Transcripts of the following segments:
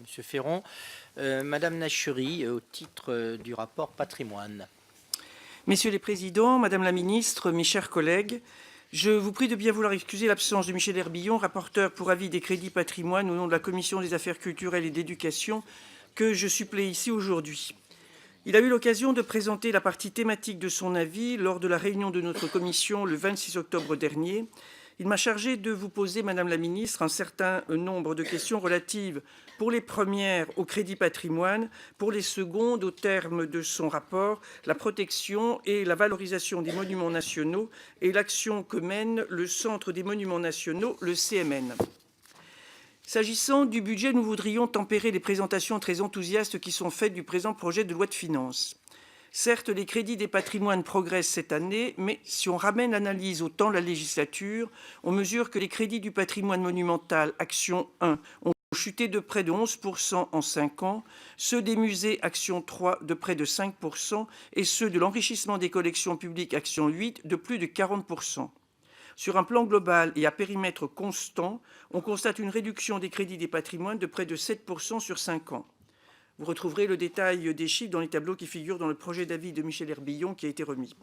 M. Ferron. Madame Nachery, au titre du rapport patrimoine. Messieurs les présidents, Madame la ministre, mes chers collègues, je vous prie de bien vouloir excuser l'absence de Michel Herbillon, rapporteur pour avis des crédits patrimoine au nom de la Commission des affaires culturelles et d'éducation, que je supplée ici aujourd'hui. Il a eu l'occasion de présenter la partie thématique de son avis lors de la réunion de notre commission le 26 octobre dernier. Il m'a chargé de vous poser, Madame la ministre, un certain nombre de questions relatives, pour les premières, au crédit patrimoine, pour les secondes, au terme de son rapport, la protection et la valorisation des monuments nationaux et l'action que mène le Centre des monuments nationaux, le CMN. S'agissant du budget, nous voudrions tempérer les présentations très enthousiastes qui sont faites du présent projet de loi de finances. Certes, les crédits des patrimoines progressent cette année, mais si on ramène l'analyse au temps de la législature, on mesure que les crédits du patrimoine monumental, action 1, ont chuté de près de 11% en 5 ans, ceux des musées, action 3, de près de 5%, et ceux de l'enrichissement des collections publiques, action 8, de plus de 40%. Sur un plan global et à périmètre constant, on constate une réduction des crédits des patrimoines de près de 7% sur 5 ans. Vous retrouverez le détail des chiffres dans les tableaux qui figurent dans le projet d'avis de Michel Herbillon qui a été remis.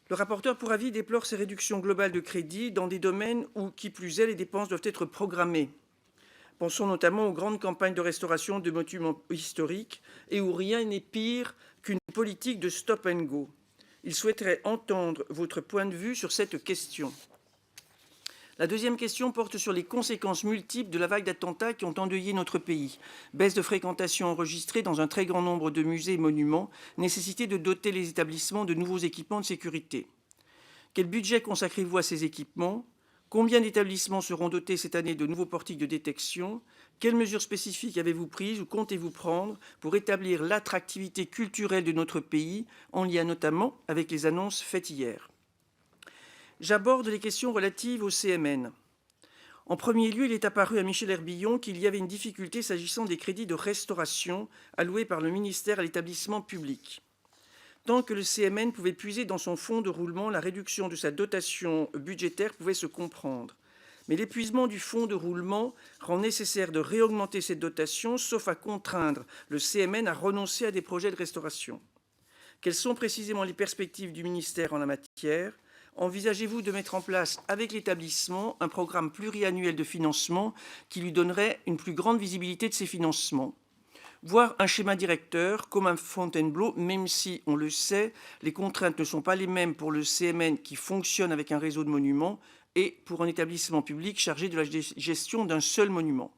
Le rapporteur pour avis déplore ces réductions globales de crédits dans des domaines où, qui plus est, les dépenses doivent être programmées. Pensons notamment aux grandes campagnes de restauration de monuments historiques et où rien n'est pire qu'une politique de stop and go. Il souhaiterait entendre votre point de vue sur cette question. La deuxième question porte sur les conséquences multiples de la vague d'attentats qui ont endeuillé notre pays. Baisse de fréquentation enregistrée dans un très grand nombre de musées et monuments, nécessité de doter les établissements de nouveaux équipements de sécurité. Quel budget consacrez-vous à ces équipements? Combien d'établissements seront dotés cette année de nouveaux portiques de détection? Quelles mesures spécifiques avez-vous prises ou comptez-vous prendre pour rétablir l'attractivité culturelle de notre pays, en lien notamment avec les annonces faites hier? J'aborde les questions relatives au CMN. En premier lieu, il est apparu à Michel Herbillon qu'il y avait une difficulté s'agissant des crédits de restauration alloués par le ministère à l'établissement public. Tant que le CMN pouvait puiser dans son fonds de roulement, la réduction de sa dotation budgétaire pouvait se comprendre. Mais l'épuisement du fonds de roulement rend nécessaire de réaugmenter cette dotation, sauf à contraindre le CMN à renoncer à des projets de restauration. Quelles sont précisément les perspectives du ministère en la matière? Envisagez-vous de mettre en place avec l'établissement un programme pluriannuel de financement qui lui donnerait une plus grande visibilité de ses financements? Voire un schéma directeur comme un Fontainebleau, même si, on le sait, les contraintes ne sont pas les mêmes pour le CMN qui fonctionne avec un réseau de monuments et pour un établissement public chargé de la gestion d'un seul monument.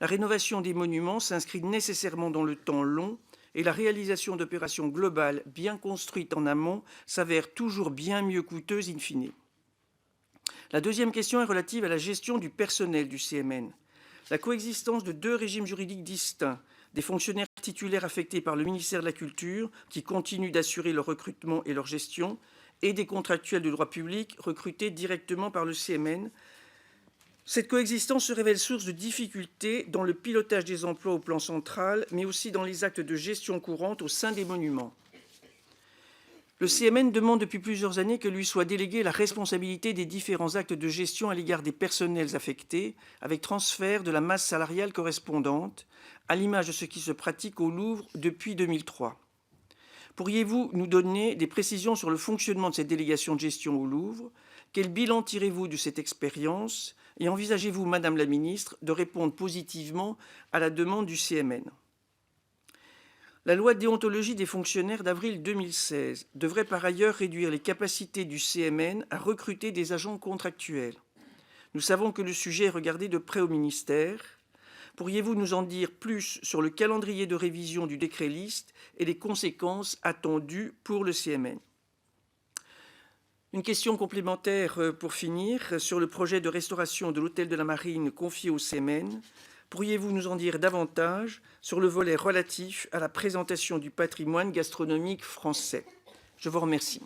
La rénovation des monuments s'inscrit nécessairement dans le temps long et la réalisation d'opérations globales bien construites en amont s'avère toujours bien mieux coûteuse in fine. La deuxième question est relative à la gestion du personnel du CMN. La coexistence de deux régimes juridiques distincts, des fonctionnaires titulaires affectés par le ministère de la Culture, qui continuent d'assurer leur recrutement et leur gestion, et des contractuels de droit public recrutés directement par le CMN. Cette coexistence se révèle source de difficultés dans le pilotage des emplois au plan central, mais aussi dans les actes de gestion courante au sein des monuments. Le CMN demande depuis plusieurs années que lui soit déléguée la responsabilité des différents actes de gestion à l'égard des personnels affectés, avec transfert de la masse salariale correspondante, à l'image de ce qui se pratique au Louvre depuis 2003. Pourriez-vous nous donner des précisions sur le fonctionnement de cette délégation de gestion au Louvre? Quel bilan tirez-vous de cette expérience? Et envisagez-vous, Madame la Ministre, de répondre positivement à la demande du CMN? La loi de déontologie des fonctionnaires d'avril 2016 devrait par ailleurs réduire les capacités du CMN à recruter des agents contractuels. Nous savons que le sujet est regardé de près au ministère. Pourriez-vous nous en dire plus sur le calendrier de révision du décret liste et les conséquences attendues pour le CMN? Une question complémentaire pour finir, sur le projet de restauration de l'hôtel de la Marine confié au CMN. Pourriez-vous nous en dire davantage sur le volet relatif à la présentation du patrimoine gastronomique français? Je vous remercie.